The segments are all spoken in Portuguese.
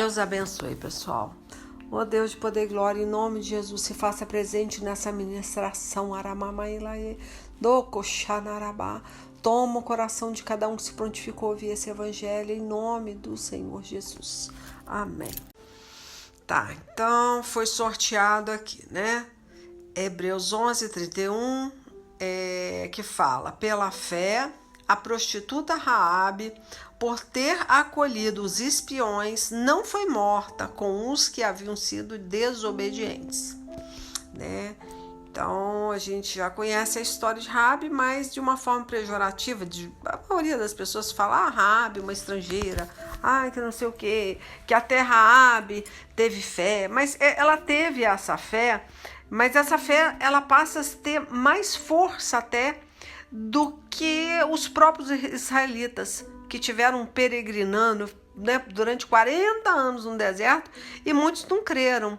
Deus abençoe, pessoal. Ó Deus de poder e glória, em nome de Jesus, se faça presente nessa ministração. Aramamailaê, do Coxanarabá. Toma o coração de cada um que se prontificou a ouvir esse evangelho, em nome do Senhor Jesus. Amém. Tá, então foi sorteado aqui, né? Hebreus 11:31, que fala: pela fé, a prostituta Raabe, por ter acolhido os espiões, não foi morta com os que haviam sido desobedientes, né? Então, a gente já conhece a história de Raabe, mas de uma forma pejorativa. A maioria das pessoas fala, Raabe, uma estrangeira, que não sei o quê, que até Raabe teve fé, mas ela teve essa fé, mas essa fé ela passa a ter mais força até do que os próprios israelitas, que tiveram peregrinando, né, durante 40 anos no deserto, e muitos não creram.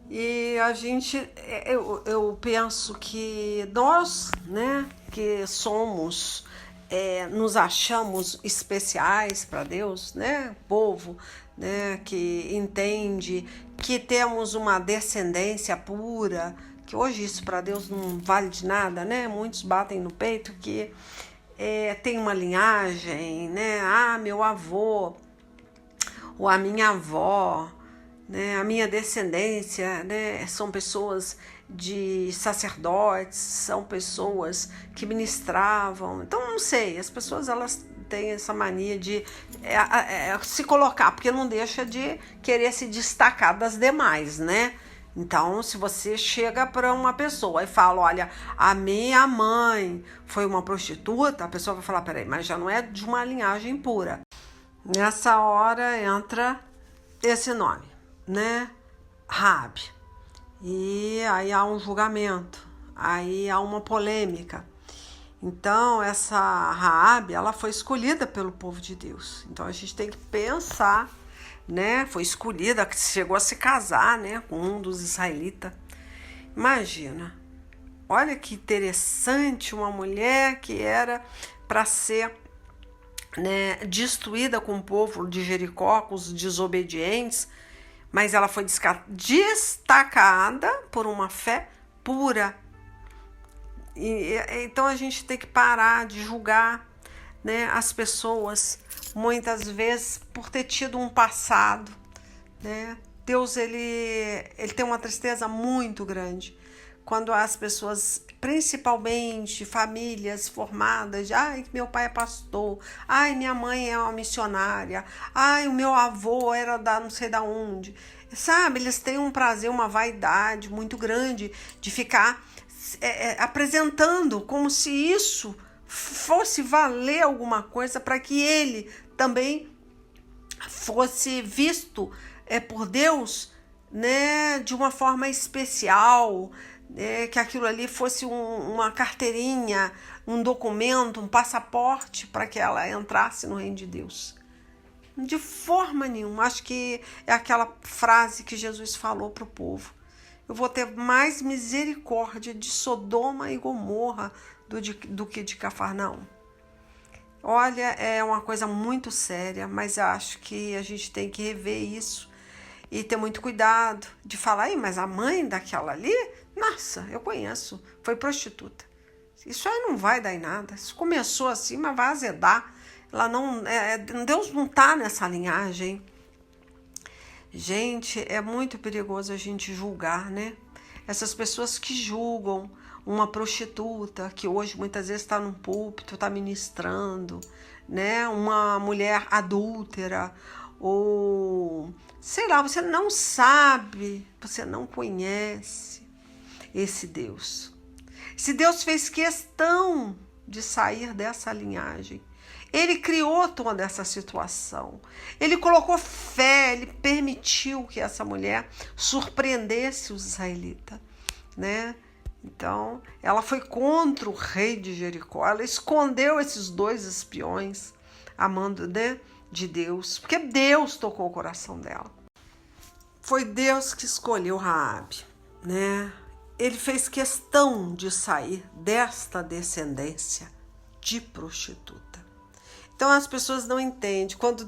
E a gente, eu penso que nós, né, que somos, nos achamos especiais para Deus, né, povo, né, que entende que temos uma descendência pura, que hoje isso para Deus não vale de nada, né? Muitos batem no peito que tem uma linhagem, né? Meu avô, ou a minha avó, né? A minha descendência, né? São pessoas de sacerdotes, são pessoas que ministravam. Então, não sei, as pessoas elas têm essa mania de se colocar, porque não deixa de querer se destacar das demais, né? Então, se você chega para uma pessoa e fala, olha, a minha mãe foi uma prostituta, a pessoa vai falar, peraí, mas já não é de uma linhagem pura. Nessa hora entra esse nome, né? Raabe. E aí há um julgamento, aí há uma polêmica. Então, essa Raabe, ela foi escolhida pelo povo de Deus. Então, a gente tem que pensar, né? Foi escolhida, chegou a se casar, né, com um dos israelitas. Imagina, olha que interessante, uma mulher que era para ser, né, destruída com o povo de Jericó, com os desobedientes, mas ela foi destacada por uma fé pura. Então a gente tem que parar de julgar, né, as pessoas muitas vezes por ter tido um passado, né? Deus ele tem uma tristeza muito grande quando as pessoas, principalmente famílias formadas, meu pai é pastor, minha mãe é uma missionária, o meu avô era da não sei da onde, sabe? Eles têm um prazer, uma vaidade muito grande de ficar apresentando como se isso fosse valer alguma coisa para que ele também fosse visto por Deus, né, de uma forma especial, que aquilo ali fosse uma carteirinha, um documento, um passaporte para que ela entrasse no reino de Deus. De forma nenhuma. Acho que é aquela frase que Jesus falou para o povo: eu vou ter mais misericórdia de Sodoma e Gomorra do que de Cafarnaum. Olha, é uma coisa muito séria, mas acho que a gente tem que rever isso e ter muito cuidado de falar, mas a mãe daquela ali, nossa, eu conheço, foi prostituta. Isso aí não vai dar em nada. Isso começou assim, mas vai azedar. Ela não, Deus não está nessa linhagem. Gente, é muito perigoso a gente julgar, né? Essas pessoas que julgam uma prostituta, que hoje muitas vezes está num púlpito, está ministrando, né? Uma mulher adúltera, ou sei lá, você não sabe, você não conhece esse Deus. Esse Deus fez questão de sair dessa linhagem. Ele criou toda essa situação. Ele colocou fé, ele permitiu que essa mulher surpreendesse os israelitas, né? Então, ela foi contra o rei de Jericó. Ela escondeu esses dois espiões, amando, né, de Deus, porque Deus tocou o coração dela. Foi Deus que escolheu Raabe, né? Ele fez questão de sair desta descendência de prostituta. Então as pessoas não entendem. Quando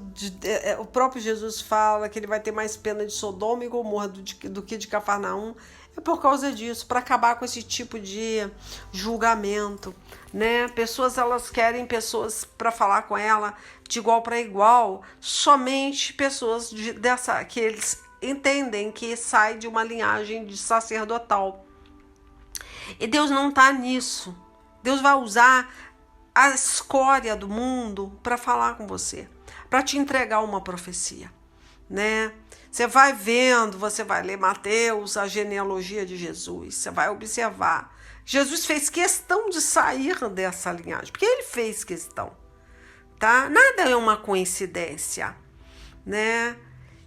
o próprio Jesus fala que ele vai ter mais pena de Sodoma e Gomorra do que de Cafarnaum, é por causa disso, para acabar com esse tipo de julgamento, né? Pessoas, elas querem pessoas para falar com ela de igual para igual, somente pessoas que eles entendem que sai de uma linhagem de sacerdotal. E Deus não está nisso. Deus vai usar a escória do mundo para falar com você, para te entregar uma profecia, né? Você vai vendo, você vai ler Mateus, a genealogia de Jesus, você vai observar. Jesus fez questão de sair dessa linhagem, porque ele fez questão, tá? Nada é uma coincidência, né?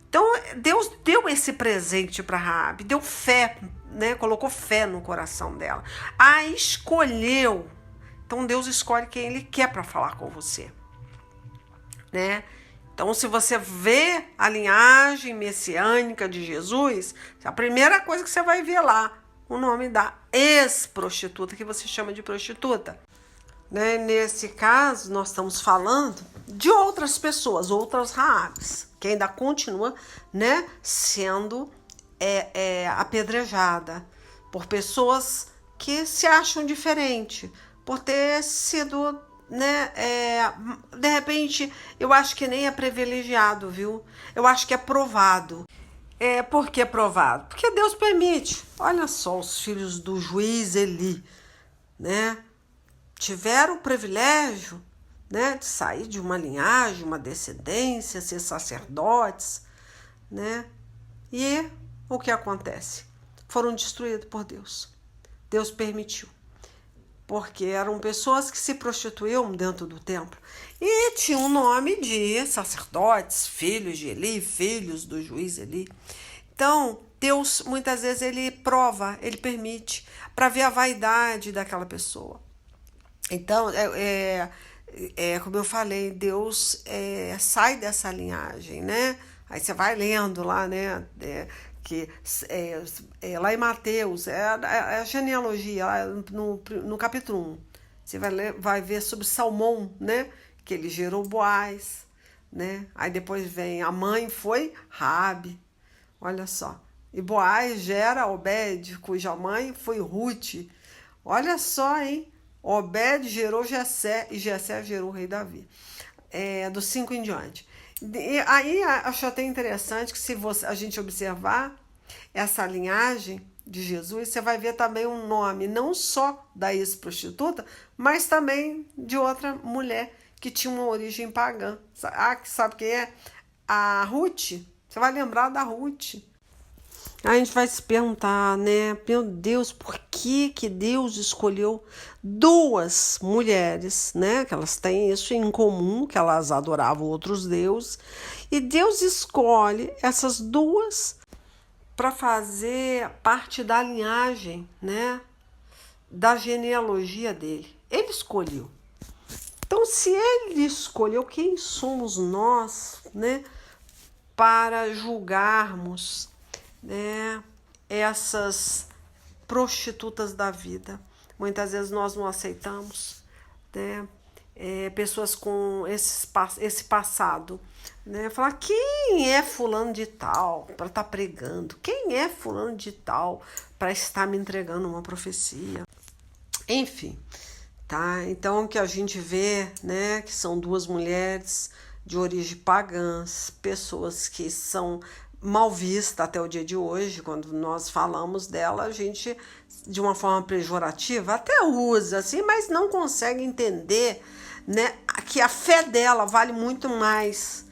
Então, Deus deu esse presente para Raabe, deu fé, né? Colocou fé no coração dela. A escolheu. Então, Deus escolhe quem ele quer para falar com você, né? Então, se você vê a linhagem messiânica de Jesus, a primeira coisa que você vai ver lá, o nome da ex-prostituta, que você chama de prostituta. Né? Nesse caso, nós estamos falando de outras pessoas, outras Raabes, que ainda continua, né, sendo apedrejada por pessoas que se acham diferente, por ter sido, né, de repente, eu acho que nem é privilegiado, viu? Eu acho que é provado. Por que provado? Porque Deus permite. Olha só, os filhos do juiz Eli, né, tiveram o privilégio, né, de sair de uma linhagem, uma descendência, ser sacerdotes, né? E o que acontece? Foram destruídos por Deus. Deus permitiu. Porque eram pessoas que se prostituíam dentro do templo. E tinha um nome de sacerdotes, filhos de Eli, filhos do juiz Eli. Então, Deus, muitas vezes, ele prova, ele permite, para ver a vaidade daquela pessoa. Então, como eu falei, Deus sai dessa linhagem, né? Aí você vai lendo lá, né? Lá em Mateus, a genealogia, lá no capítulo 1, você vai ver sobre Salmão, né? Que ele gerou Boaz, né? Aí depois vem, a mãe foi Raabe, olha só. E Boaz gera Obed, cuja mãe foi Ruth. Olha só, hein? Obed gerou Jessé e Jessé gerou o rei Davi. Dos 5 em diante. E aí acho até interessante que se a gente observar essa linhagem de Jesus, você vai ver também um nome não só da ex-prostituta, mas também de outra mulher que tinha uma origem pagã. Sabe quem é? A Ruth. Você vai lembrar da Ruth. A gente vai se perguntar, né? Meu Deus, por que Deus escolheu 2 mulheres, né? Que elas têm isso em comum, que elas adoravam outros deuses. E Deus escolhe essas 2 para fazer parte da linhagem, né? Da genealogia dele. Ele escolheu. Então, se ele escolheu, quem somos nós, né? Para julgarmos, né, essas prostitutas da vida. Muitas vezes nós não aceitamos, né, pessoas com esse passado, né, falar quem é fulano de tal para estar pregando, quem é fulano de tal para estar me entregando uma profecia, enfim, tá? Então o que a gente vê, né, que são 2 mulheres de origem pagãs, pessoas que são mal vista até o dia de hoje. Quando nós falamos dela, a gente, de uma forma pejorativa, até usa, assim, mas não consegue entender, né, que a fé dela vale muito mais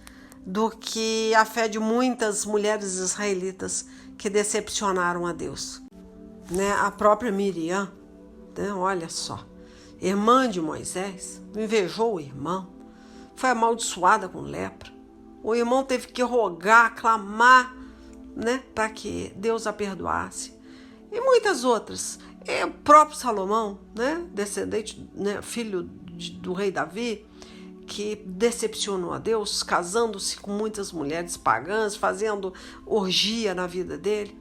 do que a fé de muitas mulheres israelitas que decepcionaram a Deus. Né? A própria Miriam, né, olha só, irmã de Moisés, invejou o irmão, foi amaldiçoada com lepra. O irmão teve que rogar, clamar, né, para que Deus a perdoasse. E muitas outras. E o próprio Salomão, né, descendente, né, filho do rei Davi, que decepcionou a Deus, casando-se com muitas mulheres pagãs, fazendo orgia na vida dele.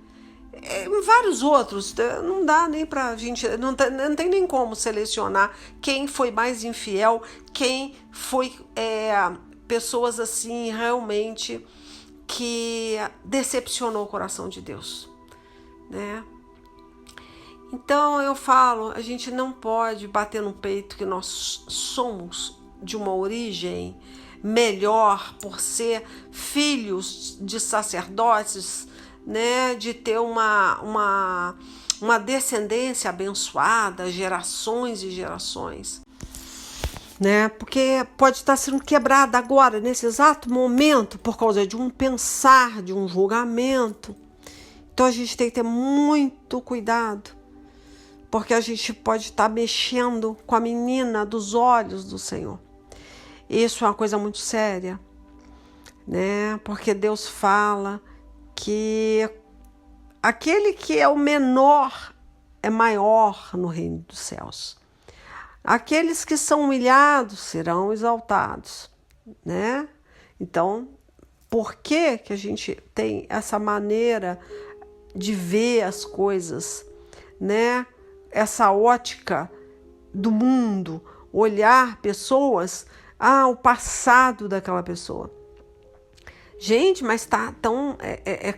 Vários outros, não dá nem pra gente, não tem nem como selecionar quem foi mais infiel, quem foi pessoas assim realmente que decepcionou o coração de Deus, né? Então eu falo, a gente não pode bater no peito que nós somos de uma origem melhor por ser filhos de sacerdotes, né, de ter uma descendência abençoada, gerações e gerações, né? Porque pode estar sendo quebrada agora, nesse exato momento, por causa de um pensar, de um julgamento. Então a gente tem que ter muito cuidado, porque a gente pode estar mexendo com a menina dos olhos do Senhor. Isso é uma coisa muito séria, né? Porque Deus fala que aquele que é o menor é maior no reino dos céus. Aqueles que são humilhados serão exaltados, né? Então, por que a gente tem essa maneira de ver as coisas, né? Essa ótica do mundo, olhar pessoas, o passado daquela pessoa. Gente, mas tá tão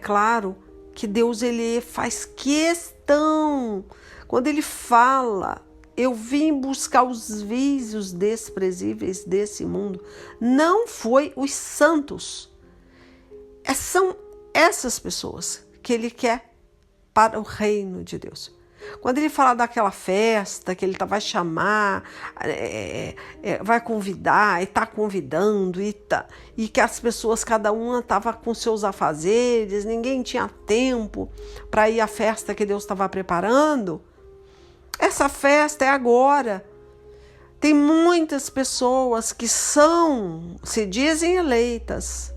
claro que Deus, ele faz questão. Quando ele fala, eu vim buscar os vícios desprezíveis desse mundo, não foi os santos. São essas pessoas que ele quer para o reino de Deus. Quando ele fala daquela festa que ele vai chamar, vai convidar, e está convidando, e que as pessoas, cada uma estava com seus afazeres, ninguém tinha tempo para ir à festa que Deus estava preparando. Essa festa é agora. Tem muitas pessoas que se dizem eleitas,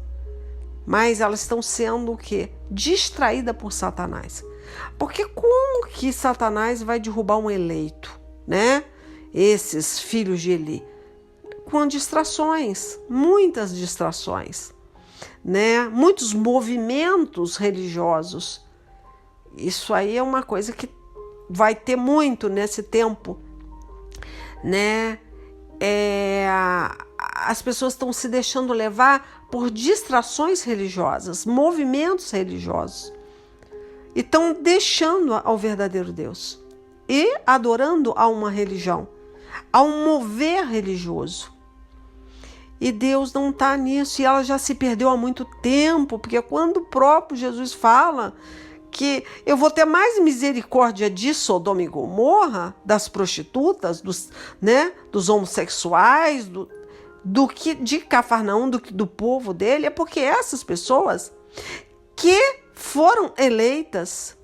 mas elas estão sendo o quê? Distraídas por Satanás. Porque como que Satanás vai derrubar um eleito, né? Esses filhos de Eli? Com distrações, muitas distrações, né? Muitos movimentos religiosos. Isso aí é uma coisa que vai ter muito nesse tempo, né? As pessoas estão se deixando levar por distrações religiosas, movimentos religiosos. E estão deixando ao verdadeiro Deus e adorando a uma religião, a um mover religioso. E Deus não está nisso, e ela já se perdeu há muito tempo, porque quando o próprio Jesus fala que eu vou ter mais misericórdia de Sodoma e Gomorra, das prostitutas, dos homossexuais, do que de Cafarnaum, do povo dele, é porque essas pessoas que foram eleitas,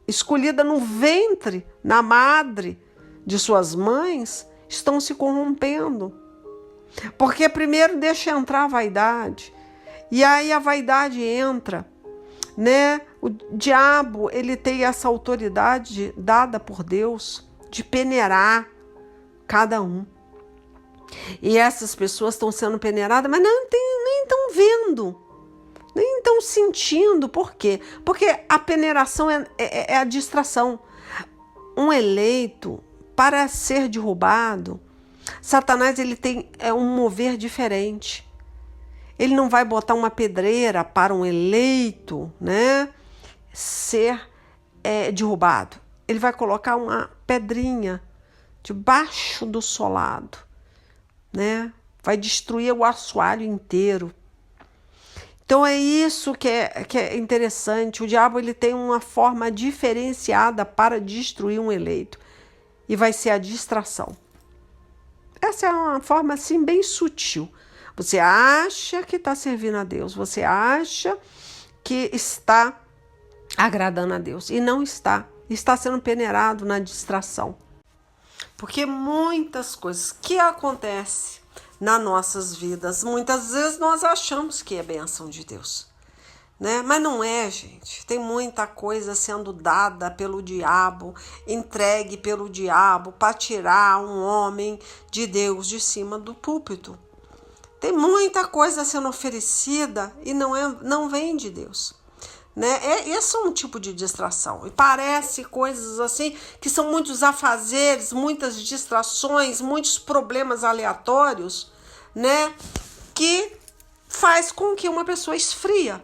escolhidas no ventre, na madre de suas mães, estão se corrompendo. Porque primeiro deixa entrar a vaidade, e aí a vaidade entra, né? O diabo, ele tem essa autoridade dada por Deus de peneirar cada um. E essas pessoas estão sendo peneiradas, mas nem estão vendo, nem estão sentindo. Por quê? Porque a peneiração é a distração. Um eleito, para ser derrubado, Satanás, ele tem um mover diferente. Ele não vai botar uma pedreira para um eleito, né, ser derrubado. Ele vai colocar uma pedrinha debaixo do solado, né? Vai destruir o assoalho inteiro. Então é isso que é interessante. O diabo, ele tem uma forma diferenciada para destruir um eleito, e vai ser a distração. Essa é uma forma assim bem sutil. Você acha que está servindo a Deus, você acha que está agradando a Deus, e não está. Está sendo peneirado na distração. Porque muitas coisas que acontecem nas nossas vidas, muitas vezes nós achamos que é bênção de Deus, né? Mas não é, gente. Tem muita coisa sendo dada pelo diabo, entregue pelo diabo para tirar um homem de Deus de cima do púlpito. Tem muita coisa sendo oferecida e não vem de Deus. né? Esse é um tipo de distração. E parece coisas assim que são muitos afazeres, muitas distrações, muitos problemas aleatórios, né? Que faz com que uma pessoa esfria.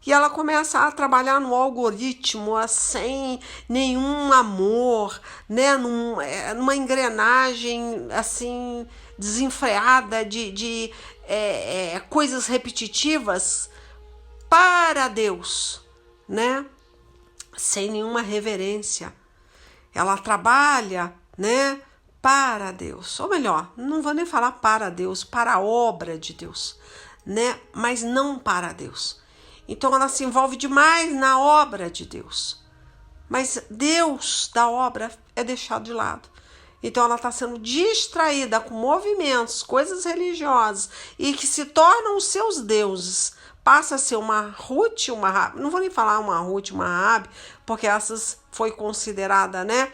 E ela começa a trabalhar no algoritmo, sem nenhum amor, né? Numa engrenagem assim desenfreada de coisas repetitivas para Deus, né? Sem nenhuma reverência. Ela trabalha, né? Para Deus. Ou melhor, não vou nem falar para Deus, para a obra de Deus, né? Mas não para Deus. Então ela se envolve demais na obra de Deus. Mas Deus da obra é deixado de lado. Então ela está sendo distraída com movimentos, coisas religiosas e que se tornam os seus deuses. Passa a ser uma Ruth, uma Raabe. Não vou nem falar uma Ruth, uma Raabe, porque essas foi considerada, né,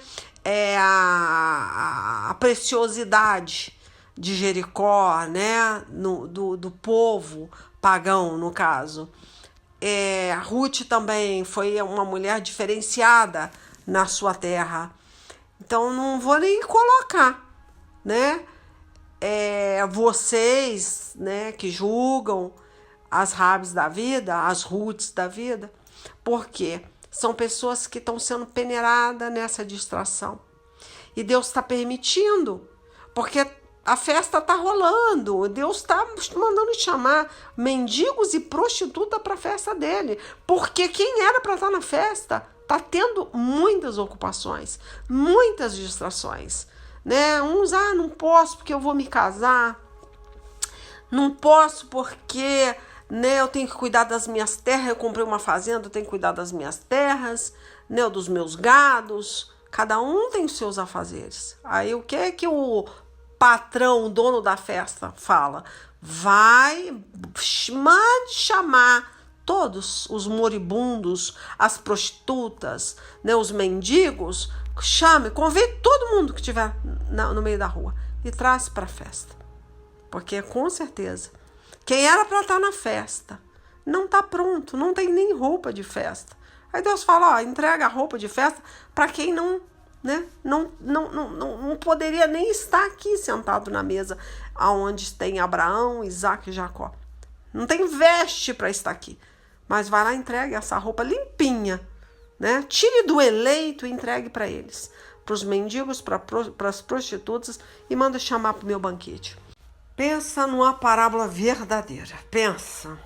a preciosidade de Jericó, né, do povo pagão, no caso. A Ruth também foi uma mulher diferenciada na sua terra. Então, não vou nem colocar, né? Vocês, né, que julgam as Raabes da vida, as Ruths da vida, porque são pessoas que estão sendo peneiradas nessa distração. E Deus está permitindo, porque a festa está rolando. Deus está mandando chamar mendigos e prostitutas para a festa dele. Porque quem era para estar na festa está tendo muitas ocupações, muitas distrações, né? Uns, não posso porque eu vou me casar. Não posso porque, né, eu tenho que cuidar das minhas terras. Eu comprei uma fazenda, eu tenho que cuidar das minhas terras, né, dos meus gados. Cada um tem os seus afazeres. Aí o que é que o patrão, o dono da festa, fala? Mande chamar todos os moribundos, as prostitutas, né, os mendigos, convide todo mundo que estiver no meio da rua e traz para a festa. Porque com certeza, quem era para estar na festa não está pronto, não tem nem roupa de festa. Aí Deus fala, entrega a roupa de festa para quem não, né, não poderia nem estar aqui sentado na mesa onde tem Abraão, Isaac e Jacó. Não tem veste para estar aqui. Mas vai lá e entregue essa roupa limpinha, né? Tire do eleito e entregue para eles, para os mendigos, para as prostitutas, e manda chamar para o meu banquete. Pensa numa parábola verdadeira. Pensa.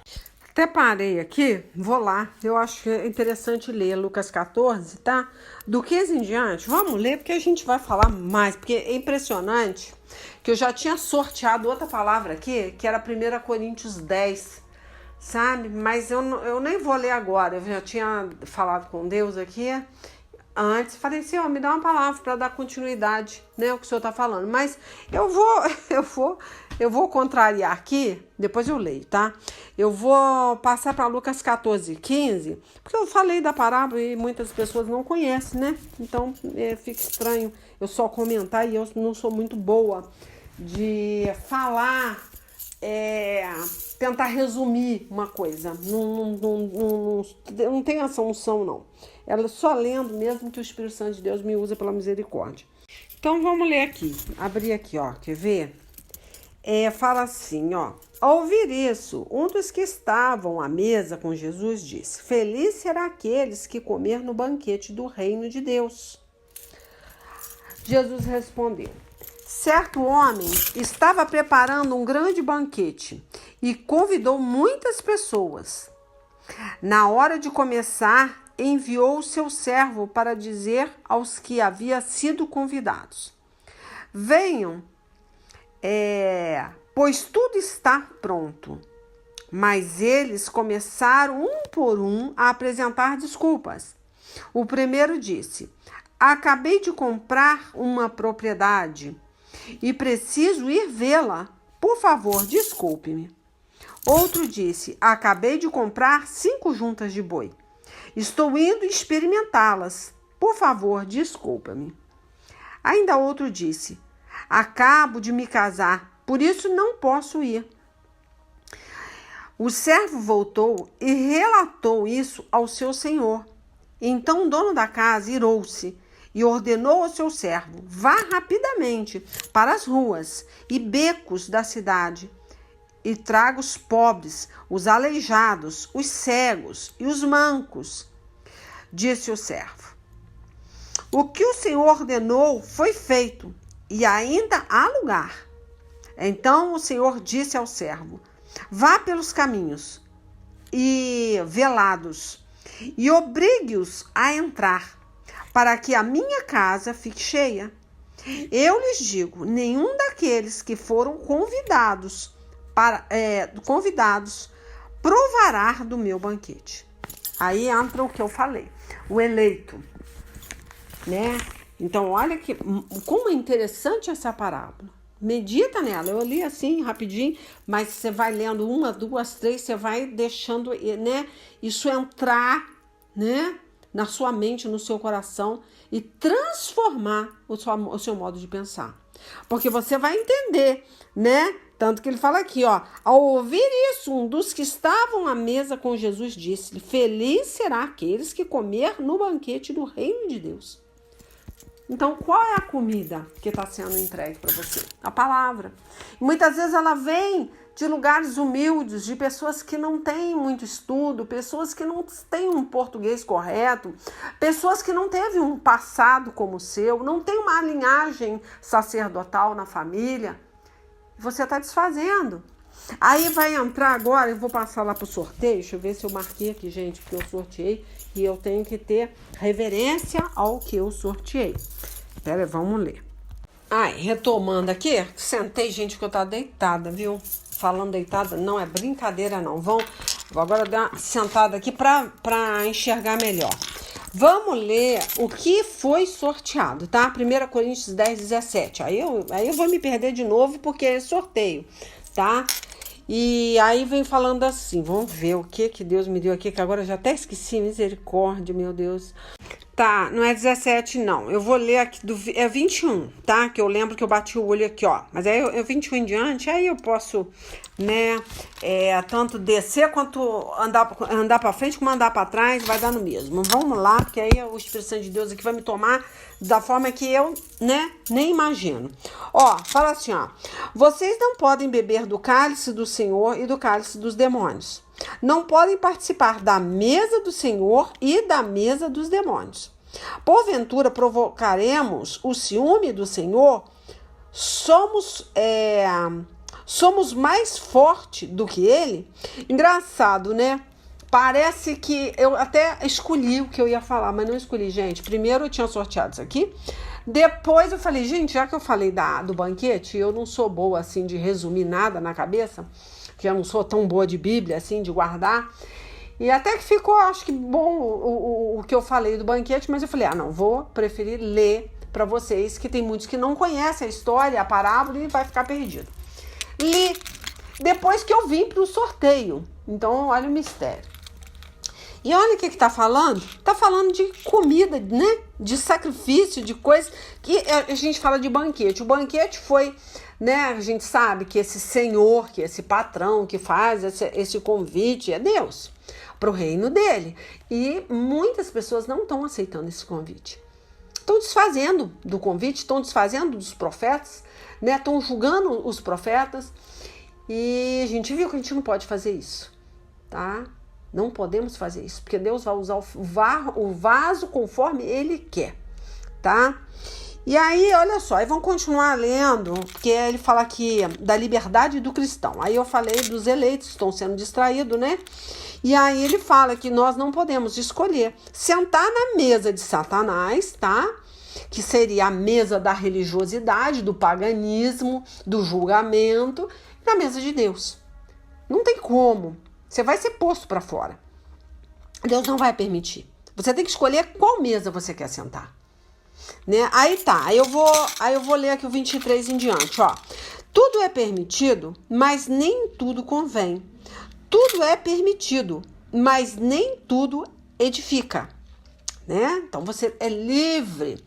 Até parei aqui, vou lá. Eu acho interessante ler Lucas 14, tá? Do 15 em diante, vamos ler, porque a gente vai falar mais. Porque é impressionante que eu já tinha sorteado outra palavra aqui, que era 1 Coríntios 10, sabe? Mas eu nem vou ler agora. Eu já tinha falado com Deus aqui antes. Falei, Senhor, me dá uma palavra para dar continuidade, né? O que o Senhor está falando. Mas eu vou contrariar aqui, depois eu leio, tá? Eu vou passar para Lucas 14, 15, porque eu falei da parábola e muitas pessoas não conhecem, né? Então fica estranho eu só comentar e eu não sou muito boa de falar, tentar resumir uma coisa. Não tem essa unção, não. Ela só lendo mesmo que o Espírito Santo de Deus me usa pela misericórdia. Então vamos ler aqui. Abrir aqui, ó. Quer ver? Fala assim, ó. Ao ouvir isso, um dos que estavam à mesa com Jesus disse: Feliz será aqueles que comer no banquete do reino de Deus. Jesus respondeu: Certo homem estava preparando um grande banquete e convidou muitas pessoas. Na hora de começar, enviou o seu servo para dizer aos que haviam sido convidados: Venham, pois tudo está pronto. Mas eles começaram um por um a apresentar desculpas. O primeiro disse: Acabei de comprar uma propriedade e preciso ir vê-la. Por favor, desculpe-me. Outro disse: Acabei de comprar 5 juntas de boi. Estou indo experimentá-las. Por favor, desculpa-me. Ainda outro disse: Acabo de me casar, por isso não posso ir. O servo voltou e relatou isso ao seu senhor. Então o dono da casa irou-se e ordenou ao seu servo: vá rapidamente para as ruas e becos da cidade e traga os pobres, os aleijados, os cegos e os mancos. Disse o servo. O que o Senhor ordenou foi feito, e ainda há lugar. Então o Senhor disse ao servo: vá pelos caminhos e velados, e obrigue-os a entrar, para que a minha casa fique cheia. Eu lhes digo: nenhum daqueles que foram convidados provará do meu banquete. Aí entra o que eu falei, o eleito, né? Então, olha como é interessante essa parábola. Medita nela. Eu li assim, rapidinho, mas você vai lendo 1, 2, 3, você vai deixando, né, isso entrar, né, na sua mente, no seu coração e transformar o seu modo de pensar. Porque você vai entender, né? Tanto que ele fala aqui, ó, ao ouvir isso, um dos que estavam à mesa com Jesus disse-lhe: feliz será aqueles que comer no banquete do reino de Deus. Então, qual é a comida que está sendo entregue para você? A palavra. Muitas vezes ela vem de lugares humildes, de pessoas que não têm muito estudo, pessoas que não têm um português correto, pessoas que não teve um passado como o seu, não tem uma linhagem sacerdotal na família. Você está desfazendo. Aí vai entrar agora, eu vou passar lá para o sorteio, deixa eu ver se eu marquei aqui, gente, porque eu sorteei e eu tenho que ter reverência ao que eu sorteei. Pera aí, vamos ler. Ai, retomando aqui, sentei, gente, que eu tava deitada, viu? Falando deitada, não é brincadeira não. Vou agora dar uma sentada aqui para enxergar melhor. Vamos ler o que foi sorteado, tá? 1 Coríntios 10, 17. Aí eu vou me perder de novo porque é sorteio, tá? E aí vem falando assim, vamos ver o que Deus me deu aqui, que agora eu já até esqueci, misericórdia, meu Deus. Tá, não é 17 não, eu vou ler aqui, é 21, tá? Que eu lembro que eu bati o olho aqui, ó. Mas aí eu 21 em diante, aí eu posso, né, tanto descer quanto andar pra frente como andar pra trás, vai dar no mesmo. Vamos lá, porque aí o Espírito Santo de Deus aqui vai me tomar da forma que eu, né, nem imagino. Ó, fala assim, ó: vocês não podem beber do cálice do Senhor e do cálice dos demônios. Não podem participar da mesa do Senhor e da mesa dos demônios. Porventura provocaremos o ciúme do Senhor? Somos mais fortes do que ele? Engraçado, né? Parece que eu até escolhi o que eu ia falar, mas não escolhi, gente. Primeiro eu tinha sorteado isso aqui. Depois eu falei, gente, já que eu falei do banquete, eu não sou boa assim de resumir nada na cabeça, que eu não sou tão boa de Bíblia assim, de guardar. E até que ficou, acho que bom o que eu falei do banquete, mas eu falei, não, vou preferir ler para vocês, que tem muitos que não conhecem a história, a parábola, e vai ficar perdido. Li depois que eu vim para o sorteio. Então, olha o mistério. E olha o que tá falando. Tá falando de comida, né? De sacrifício, de coisas que a gente fala de banquete. O banquete foi, né? A gente sabe que esse senhor, que esse patrão que faz esse convite é Deus, para o reino dele. E muitas pessoas não estão aceitando esse convite. Estão desfazendo do convite, estão desfazendo dos profetas, né? Estão julgando os profetas. E a gente viu que a gente não pode fazer isso, tá? Não podemos fazer isso, porque Deus vai usar o vaso conforme Ele quer, tá? E aí, olha só, aí vamos continuar lendo, porque ele fala aqui da liberdade do cristão. Aí eu falei dos eleitos, estão sendo distraídos, né? E aí ele fala que nós não podemos escolher sentar na mesa de Satanás, tá? Que seria a mesa da religiosidade, do paganismo, do julgamento, na mesa de Deus. Não tem como. Você vai ser posto para fora. Deus não vai permitir. Você tem que escolher qual mesa você quer sentar. Né? Aí tá, aí eu vou ler aqui o 23 em diante, ó. Tudo é permitido, mas nem tudo convém. Tudo é permitido, mas nem tudo edifica. Né? Então você é livre.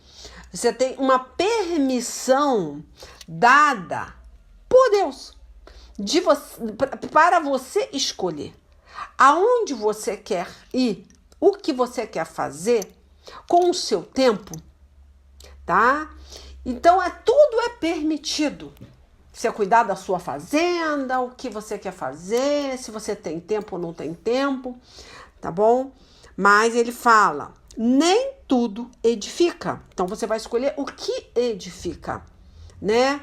Você tem uma permissão dada por Deus. para você escolher aonde você quer ir, o que você quer fazer com o seu tempo, tá? Então, tudo é permitido. Você cuidar da sua fazenda, o que você quer fazer, se você tem tempo ou não tem tempo, tá bom? Mas ele fala, nem tudo edifica. Então, você vai escolher o que edifica, né?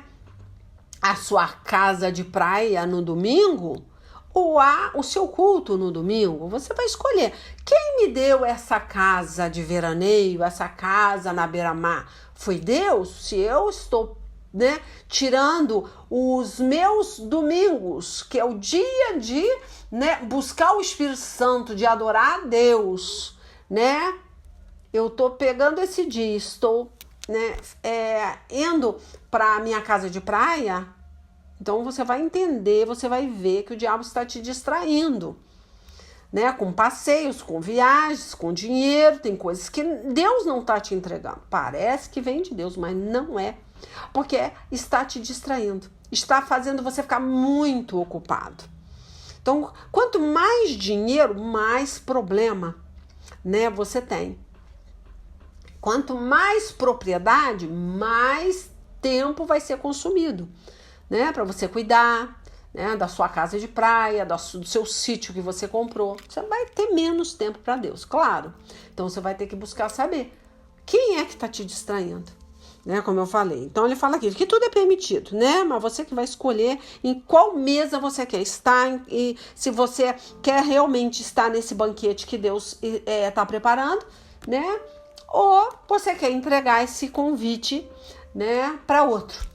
A sua casa de praia no domingo ou o seu culto no domingo. Você vai escolher. Quem me deu essa casa de veraneio, essa casa na beira-mar? Foi Deus? Se eu estou, né, tirando os meus domingos, que é o dia de, né, buscar o Espírito Santo, de adorar a Deus, né? Eu estou pegando esse dia, estou, né, indo para a minha casa de praia. Então você vai entender, você vai ver que o diabo está te distraindo, né? Com passeios, com viagens, com dinheiro. Tem coisas que Deus não está te entregando. Parece que vem de Deus, mas não é. Porque está te distraindo. Está fazendo você ficar muito ocupado. Então, quanto mais dinheiro, mais problema, né, você tem. Quanto mais propriedade, mais tempo vai ser consumido, né, para você cuidar, né, da sua casa de praia, do seu sítio que você comprou. Você vai ter menos tempo para Deus, claro. Então você vai ter que buscar saber quem é que está te distraindo, né, como eu falei. Então ele fala aqui que tudo é permitido, né, mas você que vai escolher em qual mesa você quer estar e se você quer realmente estar nesse banquete que Deus está preparando, né, ou você quer entregar esse convite, né, para outro.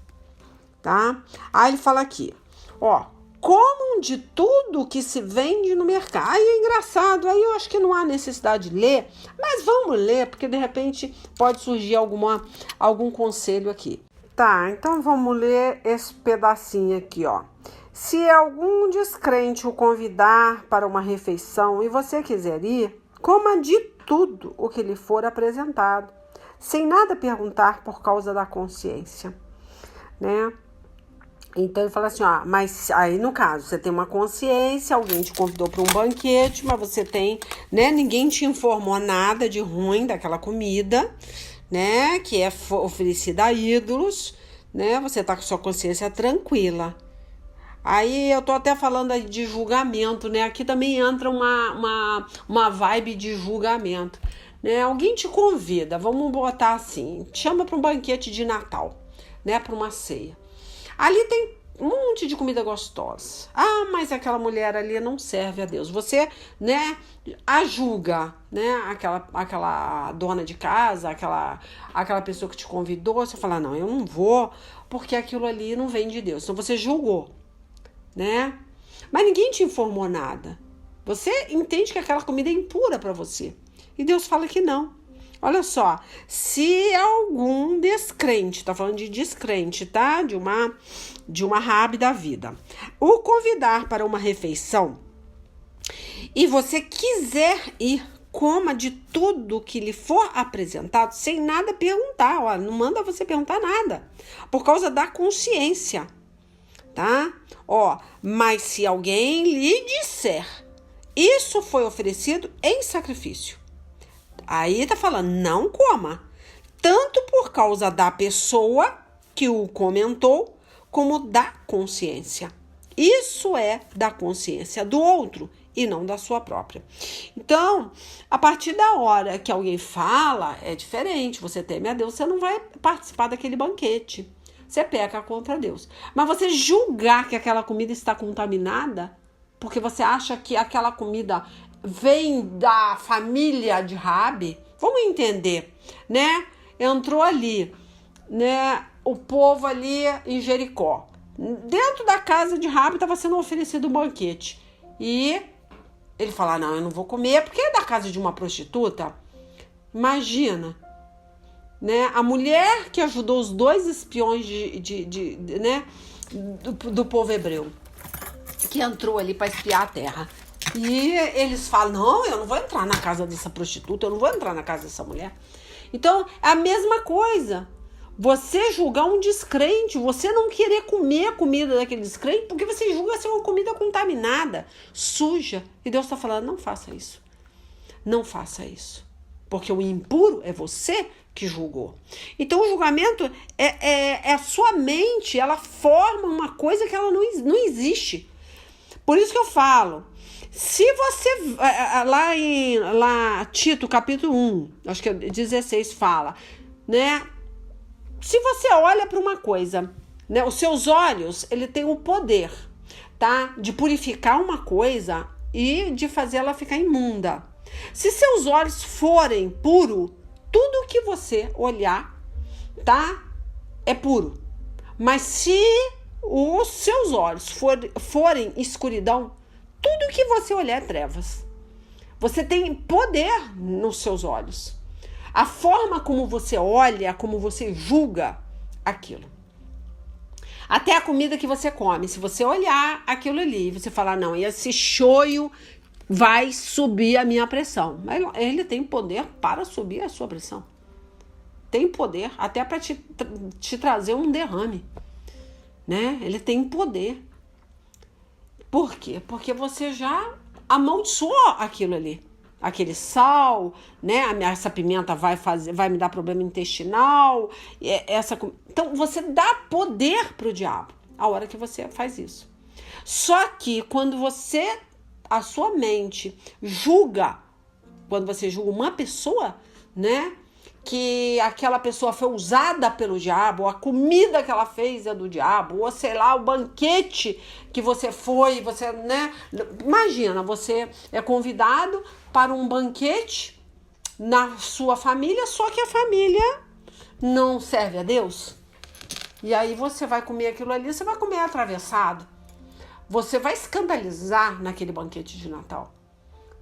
Tá? Aí ele fala aqui, ó, comam de tudo que se vende no mercado. Aí é engraçado, aí eu acho que não há necessidade de ler, mas vamos ler, porque de repente pode surgir algum conselho aqui. Tá, então vamos ler esse pedacinho aqui, ó. Se algum descrente o convidar para uma refeição e você quiser ir, coma de tudo o que lhe for apresentado, sem nada perguntar por causa da consciência, né? Então ele fala assim, ó, mas aí no caso, você tem uma consciência, alguém te convidou para um banquete, mas você tem, né, ninguém te informou nada de ruim daquela comida, né, que é oferecida a ídolos, né, você tá com sua consciência tranquila. Aí eu tô até falando aí de julgamento, né, aqui também entra uma vibe de julgamento, né, alguém te convida, vamos botar assim, te chama para um banquete de Natal, né, para uma ceia. Ali tem um monte de comida gostosa. Ah, mas aquela mulher ali não serve a Deus. Você, né, a julga, né, aquela dona de casa, aquela pessoa que te convidou. Você fala, não, eu não vou, porque aquilo ali não vem de Deus. Então você julgou, né? Mas ninguém te informou nada. Você entende que aquela comida é impura para você. E Deus fala que não. Olha só, se algum descrente, tá falando de descrente, tá? De uma Raabe da vida, o convidar para uma refeição e você quiser ir, coma de tudo que lhe for apresentado sem nada perguntar, ó, não manda você perguntar nada, por causa da consciência, tá? Ó, mas se alguém lhe disser, isso foi oferecido em sacrifício. Aí tá falando, não coma, tanto por causa da pessoa que o comentou, como da consciência. Isso é da consciência do outro e não da sua própria. Então, a partir da hora que alguém fala, é diferente. Você teme a Deus, você não vai participar daquele banquete. Você peca contra Deus. Mas você julgar que aquela comida está contaminada, porque você acha que aquela comida vem da família de Raabe, vamos entender, né? Entrou ali, né? O povo ali em Jericó. Dentro da casa de Raabe estava sendo oferecido um banquete. E ele fala, não, eu não vou comer, porque é da casa de uma prostituta. Imagina, né? A mulher que ajudou os 2 espiões né? do povo hebreu, que entrou ali para espiar a terra. E eles falam, não, eu não vou entrar na casa dessa prostituta, eu não vou entrar na casa dessa mulher. Então, é a mesma coisa. Você julgar um descrente, você não querer comer a comida daquele descrente, porque você julga ser uma comida contaminada, suja. E Deus está falando, não faça isso. Não faça isso. Porque o impuro é você que julgou. Então o julgamento é a sua mente, ela forma uma coisa que ela não existe. Por isso que eu falo, se você, lá Tito capítulo 1, acho que é 16 fala, né? Se você olha para uma coisa, né, os seus olhos, ele tem o poder, tá? De purificar uma coisa e de fazer ela ficar imunda. Se seus olhos forem puros, tudo que você olhar, tá? É puro. Mas se os seus olhos forem escuridão, tudo que você olhar é trevas. Você tem poder nos seus olhos. A forma como você olha, como você julga aquilo. Até a comida que você come. Se você olhar aquilo ali e você falar, não, esse shoyu vai subir a minha pressão. Ele tem poder para subir a sua pressão. Tem poder até para te trazer um derrame. Né? Ele tem poder. Por quê? Porque você já amaldiçoou aquilo ali. Aquele sal, né? Essa pimenta vai me dar problema intestinal. Então, você dá poder pro diabo a hora que você faz isso. Só que quando a sua mente julga, quando você julga uma pessoa, né? Que aquela pessoa foi usada pelo diabo, ou a comida que ela fez é do diabo, ou sei lá, o banquete que você foi, você, né? Imagina, você é convidado para um banquete na sua família, só que a família não serve a Deus. E aí você vai comer aquilo ali, você vai comer atravessado. Você vai escandalizar naquele banquete de Natal,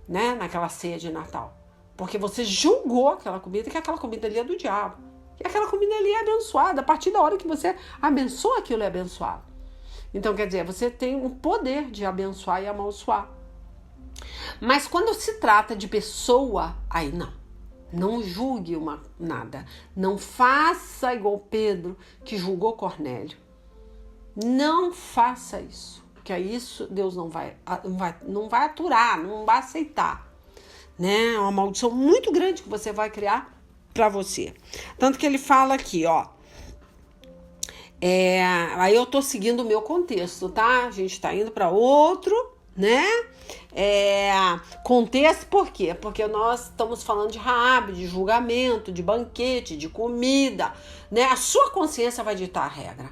né? Naquela ceia de Natal. Porque você julgou aquela comida, que aquela comida ali é do diabo. E aquela comida ali é abençoada. A partir da hora que você abençoa, aquilo é abençoado. Então, quer dizer, você tem o poder de abençoar e amaldiçoar. Mas quando se trata de pessoa, aí não. Não julgue nada. Não faça igual Pedro, que julgou Cornélio. Não faça isso. Porque aí isso Deus não vai aturar, não vai aceitar. Né? É uma maldição muito grande que você vai criar para você. Tanto que ele fala aqui, ó. Aí eu tô seguindo o meu contexto, tá? A gente tá indo para outro, né? Contexto, por quê? Porque nós estamos falando de Raabe, de julgamento, de banquete, de comida, né? A sua consciência vai ditar a regra.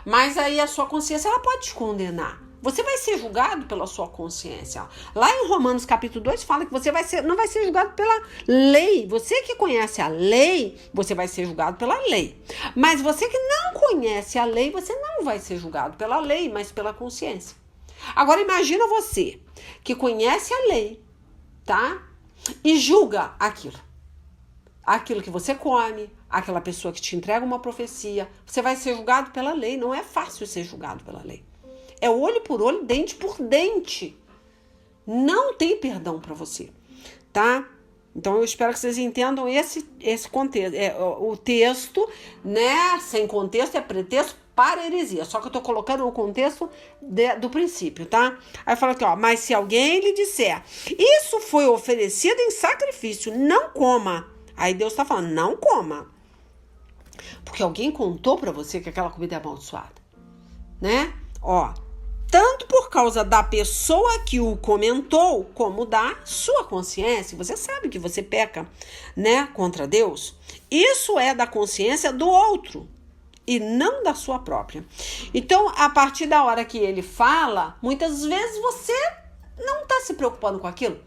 Mas aí a sua consciência, ela pode te condenar. Você vai ser julgado pela sua consciência. Lá em Romanos capítulo 2 fala que você não vai ser julgado pela lei. Você que conhece a lei, você vai ser julgado pela lei. Mas você que não conhece a lei, você não vai ser julgado pela lei, mas pela consciência. Agora imagina você que conhece a lei, tá? E julga aquilo. Aquilo que você come, aquela pessoa que te entrega uma profecia. Você vai ser julgado pela lei. Não é fácil ser julgado pela lei. É olho por olho, dente por dente. Não tem perdão para você, tá? Então eu espero que vocês entendam esse contexto. O texto, né? Sem contexto é pretexto para heresia. Só que eu tô colocando o contexto do princípio, tá? Aí fala aqui, ó. Mas se alguém lhe disser, isso foi oferecido em sacrifício, não coma. Aí Deus tá falando, não coma. Porque alguém contou para você que aquela comida é amaldiçoada, né? Ó. Tanto por causa da pessoa que o comentou, como da sua consciência. Você sabe que você peca, né, contra Deus. Isso é da consciência do outro e não da sua própria. Então, a partir da hora que ele fala, muitas vezes você não está se preocupando com aquilo.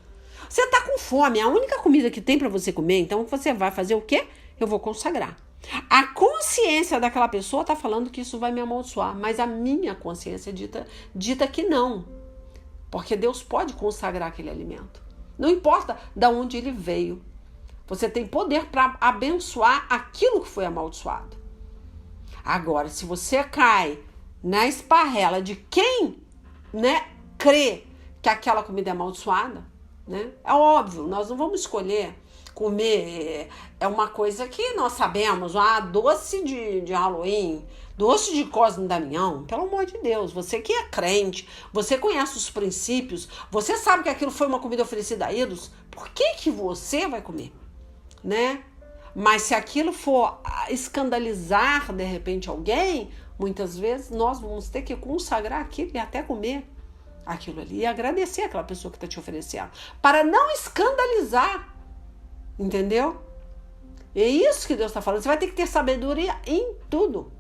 Você está com fome, é a única comida que tem para você comer. Então, você vai fazer o quê? Eu vou consagrar. A consciência daquela pessoa está falando que isso vai me amaldiçoar, mas a minha consciência dita que não, porque Deus pode consagrar aquele alimento. Não importa de onde ele veio, você tem poder para abençoar aquilo que foi amaldiçoado. Agora, se você cai na esparrela de quem, né, crê que aquela comida é amaldiçoada, né? É óbvio, nós não vamos escolher comer, é uma coisa que nós sabemos, doce de Halloween, doce de Cosme e Damião, pelo amor de Deus, você que é crente, você conhece os princípios, você sabe que aquilo foi uma comida oferecida a ídolos, por que você vai comer, né? Mas se aquilo for escandalizar de repente alguém, muitas vezes nós vamos ter que consagrar aquilo e até comer aquilo ali e agradecer aquela pessoa que está te oferecendo, para não escandalizar, entendeu? É isso que Deus está falando. Você vai ter que ter sabedoria em tudo.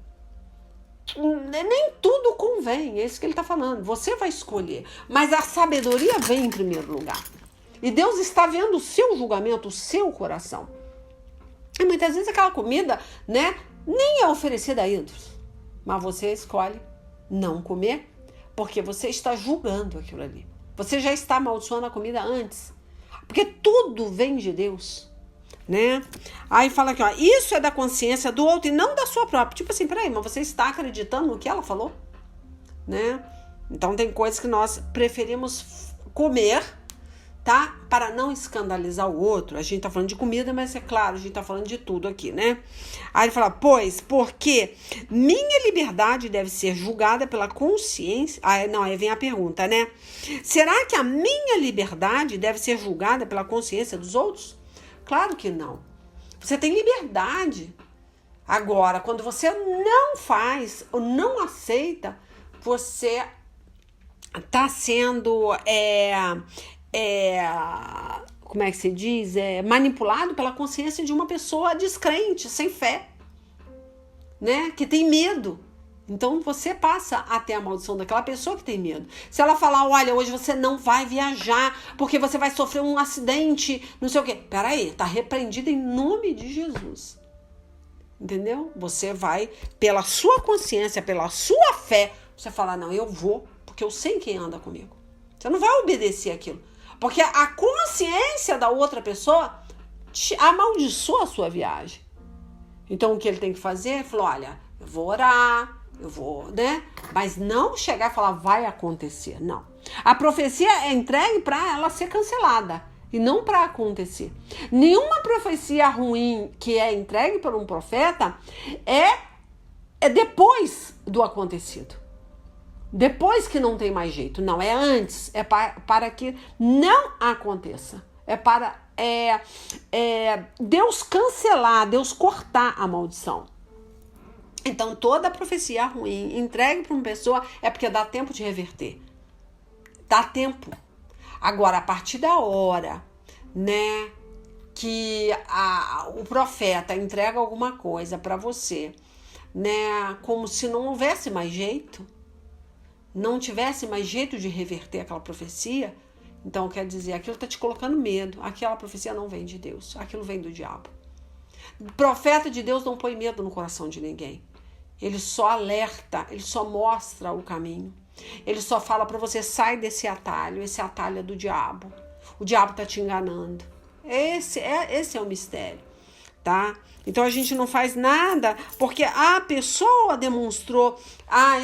Nem tudo convém, é isso que ele está falando. Você vai escolher, mas a sabedoria vem em primeiro lugar. E Deus está vendo o seu julgamento, o seu coração. E muitas vezes aquela comida, né, nem é oferecida a ídolos, mas você escolhe não comer porque você está julgando aquilo ali. Você já está amaldiçoando a comida antes, porque tudo vem de Deus, né? Aí fala aqui, ó, isso é da consciência do outro e não da sua própria. Tipo assim, peraí, mas você está acreditando no que ela falou, né? Então tem coisas que nós preferimos comer, tá? Para não escandalizar o outro. A gente tá falando de comida, mas é claro, a gente tá falando de tudo aqui, né? Aí ele fala, pois, porque minha liberdade deve ser julgada pela consciência... aí vem a pergunta, né? Será que a minha liberdade deve ser julgada pela consciência dos outros? Claro que não. Você tem liberdade. Agora, quando você não faz ou não aceita, você tá sendo... como é que se diz? Manipulado pela consciência de uma pessoa descrente, sem fé, né? Que tem medo. Então você passa a ter a maldição daquela pessoa que tem medo. Se ela falar, olha, hoje você não vai viajar porque você vai sofrer um acidente, não sei o quê. Peraí, tá repreendido em nome de Jesus. Entendeu? Você vai, pela sua consciência, pela sua fé, você fala, não, eu vou, porque eu sei quem anda comigo. Você não vai obedecer aquilo. Porque a consciência da outra pessoa te amaldiçoa a sua viagem. Então, o que ele tem que fazer? Ele falou, olha, eu vou orar, eu vou, né? Mas não chegar e falar, vai acontecer. Não. A profecia é entregue para ela ser cancelada e não para acontecer. Nenhuma profecia ruim que é entregue por um profeta é depois do acontecido. Depois que não tem mais jeito. Não, é antes. É para que não aconteça. É para Deus cancelar, Deus cortar a maldição. Então, toda profecia ruim entregue para uma pessoa é porque dá tempo de reverter. Dá tempo. Agora, a partir da hora, né, que o profeta entrega alguma coisa para você, né, como se não houvesse mais jeito, não tivesse mais jeito de reverter aquela profecia, então quer dizer, aquilo está te colocando medo, aquela profecia não vem de Deus, aquilo vem do diabo. O profeta de Deus não põe medo no coração de ninguém, ele só alerta, ele só mostra o caminho, ele só fala para você, sai desse atalho, esse atalho é do diabo, o diabo está te enganando, esse é o mistério, tá? Então a gente não faz nada porque a pessoa demonstrou,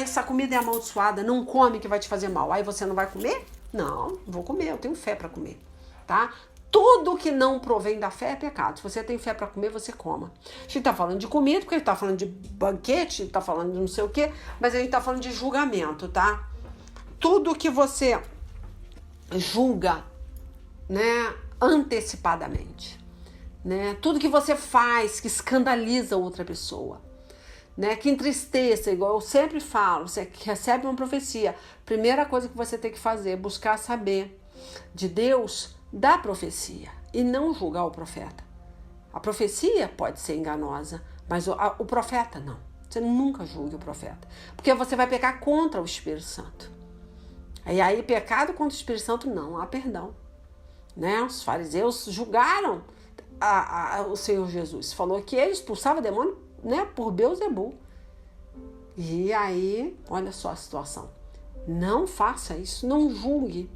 essa comida é amaldiçoada, não come que vai te fazer mal. Aí você não vai comer? Não, vou comer, eu tenho fé para comer, tá? Tudo que não provém da fé é pecado. Se você tem fé para comer, você coma. A gente tá falando de comida, porque a gente tá falando de banquete, tá falando de não sei o quê, mas a gente tá falando de julgamento, tá? Tudo que você julga, né, antecipadamente, né? Tudo que você faz que escandaliza outra pessoa, né? Que entristeça, igual eu sempre falo, você recebe uma profecia, primeira coisa que você tem que fazer é buscar saber de Deus da profecia e não julgar o profeta. A profecia pode ser enganosa, mas o profeta não. Você nunca julgue o profeta, porque você vai pecar contra o Espírito Santo. E aí pecado contra o Espírito Santo não há perdão, né? Os fariseus julgaram o Senhor Jesus, falou que ele expulsava demônio, né, por Beelzebul. E aí, olha só a situação. Não faça isso, não julgue,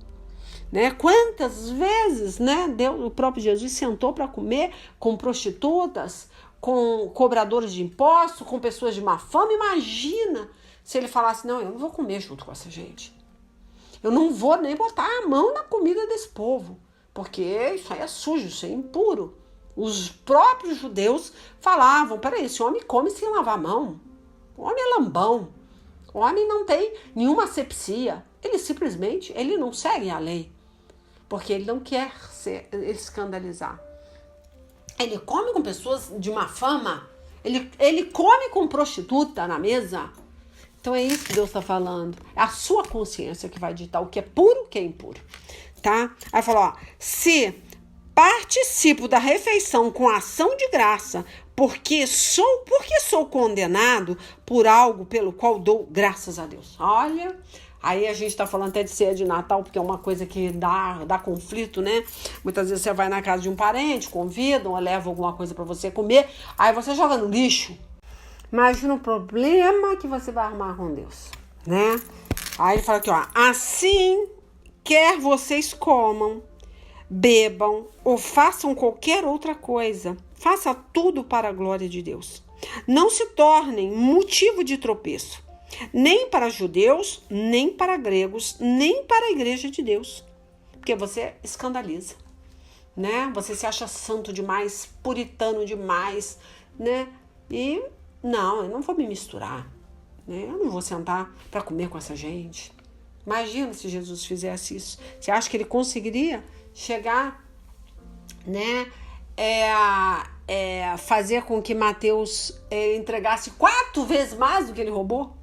né? Quantas vezes, né, o próprio Jesus sentou para comer com prostitutas, com cobradores de impostos, com pessoas de má fama. Imagina se ele falasse, não, eu não vou comer junto com essa gente. Eu não vou nem botar a mão na comida desse povo. porque isso aí é sujo, isso é impuro. Os próprios judeus falavam, peraí, esse homem come sem lavar a mão, o homem é lambão, o homem não tem nenhuma asepsia, ele não segue a lei, porque ele não quer escandalizar. Ele come com pessoas de má fama, ele come com prostituta na mesa. Então é isso que Deus está falando. É a sua consciência que vai ditar o que é puro e o que é impuro. Tá? Aí falou, ó, se participo da refeição com ação de graça, porque sou condenado por algo pelo qual dou graças a Deus. Olha, aí a gente está falando até de ceia de Natal, porque é uma coisa que dá conflito, né? Muitas vezes você vai na casa de um parente, convidam, ou leva alguma coisa para você comer, aí você joga no lixo. Imagina o problema que você vai arrumar com Deus, né? Aí ele fala aqui, ó, assim quer vocês comam, bebam ou façam qualquer outra coisa, faça tudo para a glória de Deus. Não se tornem motivo de tropeço, nem para judeus, nem para gregos, nem para a igreja de Deus, porque você escandaliza, né? Você se acha santo demais, puritano demais, né? E não, eu não vou me misturar, né? Eu não vou sentar para comer com essa gente. Imagina se Jesus fizesse isso. Você acha que ele conseguiria chegar, né, fazer com que Mateus entregasse 4 vezes mais do que ele roubou?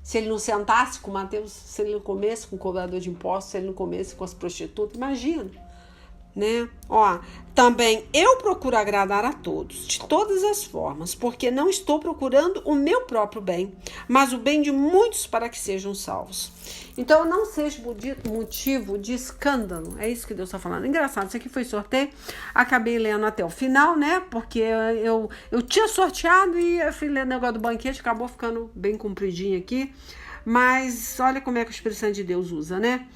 Se ele não sentasse com Mateus, se ele não comesse com o cobrador de impostos, se ele não comesse com as prostitutas, imagina, né? Ó, também eu procuro agradar a todos, de todas as formas, porque não estou procurando o meu próprio bem, mas o bem de muitos para que sejam salvos. Então não seja motivo de escândalo, é isso que Deus está falando. Engraçado, isso aqui foi sorteio, acabei lendo até o final, né? Porque eu tinha sorteado e eu fui lendo o negócio do banquete, acabou ficando bem compridinho aqui, mas olha como é que o Espírito Santo de Deus usa, né?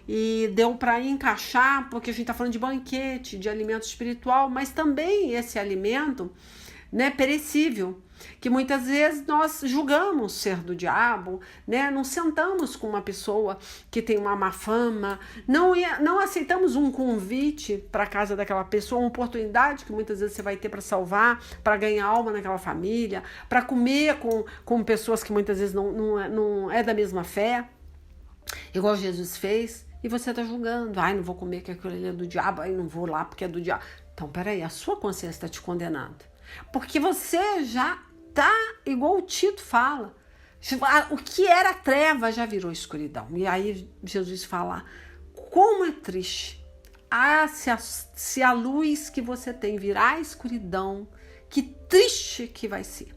E deu para encaixar, porque a gente está falando de banquete, de alimento espiritual, mas também esse alimento, né, perecível, que muitas vezes nós julgamos ser do diabo, né, não sentamos com uma pessoa que tem uma má fama, não aceitamos um convite para a casa daquela pessoa, uma oportunidade que muitas vezes você vai ter para salvar, para ganhar alma naquela família, para comer com pessoas que muitas vezes não é da mesma fé, igual Jesus fez. E você está julgando, não vou comer que aquilo ali é do diabo, não vou lá porque é do diabo. Então, peraí, a sua consciência está te condenando. Porque você já tá, igual o Tito fala, o que era treva já virou escuridão. E aí Jesus fala, como é triste. Se a luz que você tem virar escuridão, que triste que vai ser.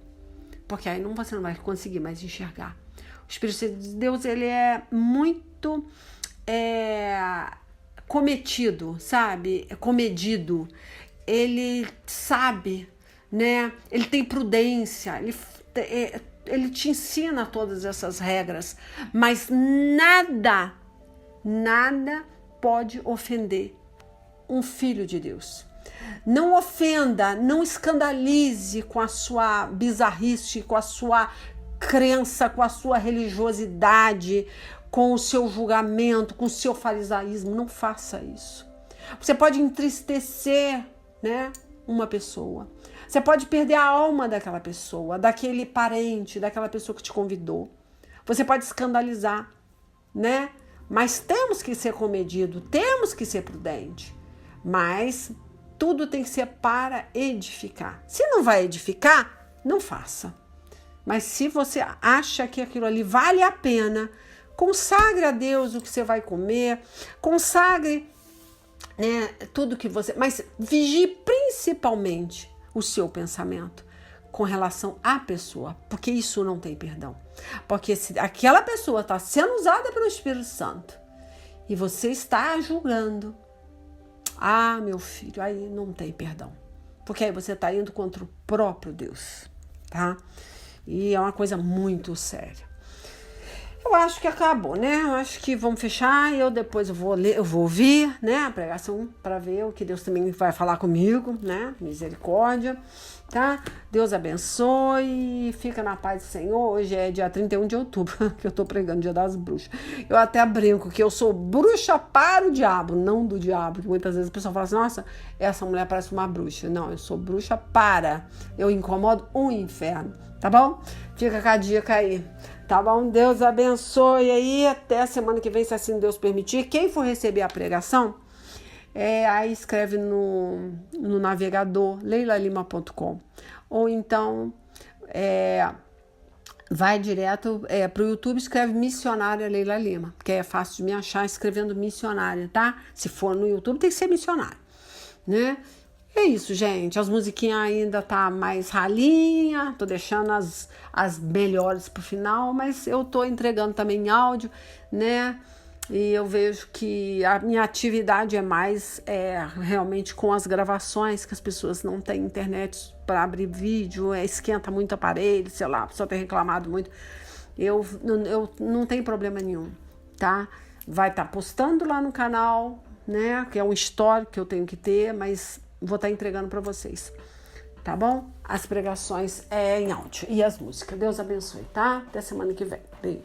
Porque aí você não vai conseguir mais enxergar. O Espírito de Deus, ele é muito... cometido, sabe? Comedido. Ele sabe, né? Ele tem prudência, ele te ensina todas essas regras, mas nada pode ofender um filho de Deus. Não ofenda, não escandalize com a sua bizarrice, com a sua crença, com a sua religiosidade, com o seu julgamento, com o seu farisaísmo. Não faça isso. Você pode entristecer, né, uma pessoa. Você pode perder a alma daquela pessoa, daquele parente, daquela pessoa que te convidou. Você pode escandalizar, né? Mas temos que ser comedido, temos que ser prudente. Mas tudo tem que ser para edificar. Se não vai edificar, não faça. Mas se você acha que aquilo ali vale a pena, consagre a Deus o que você vai comer, consagre, né, tudo que você... Mas vigie principalmente o seu pensamento com relação à pessoa, porque isso não tem perdão. Porque se aquela pessoa está sendo usada pelo Espírito Santo e você está julgando, meu filho, aí não tem perdão. Porque aí você está indo contra o próprio Deus, tá? E é uma coisa muito séria. Eu acho que acabou, né? Eu acho que vamos fechar e depois eu vou ler, eu vou ouvir, né, a pregação para ver o que Deus também vai falar comigo, né? Misericórdia, tá? Deus abençoe, fica na paz do Senhor. Hoje é dia 31 de outubro, que eu tô pregando Dia das Bruxas. Eu até brinco que eu sou bruxa para o diabo, não do diabo. Muitas vezes o pessoal fala assim, nossa, essa mulher parece uma bruxa. Não, eu sou bruxa para. Eu incomodo o inferno, tá bom? Fica com a dica aí. Tá bom? Deus abençoe aí. Até a semana que vem, se assim Deus permitir. Quem for receber a pregação, aí escreve no navegador leilalima.com. Ou então vai direto para o YouTube, escreve Missionária Leila Lima, porque é fácil de me achar escrevendo missionária, tá? Se for no YouTube, tem que ser missionária, né? É isso, gente. As musiquinhas ainda tá mais ralinha, tô deixando as melhores pro final, mas eu tô entregando também em áudio, né? E eu vejo que a minha atividade é mais realmente com as gravações, que as pessoas não têm internet para abrir vídeo, esquenta muito o aparelho, sei lá, a pessoa tem reclamado muito. Eu não tenho problema nenhum, tá? Vai estar postando lá no canal, né? Que é um histórico que eu tenho que ter, mas vou estar entregando para vocês, tá bom? As pregações em áudio e as músicas. Deus abençoe, tá? Até semana que vem. Beijo.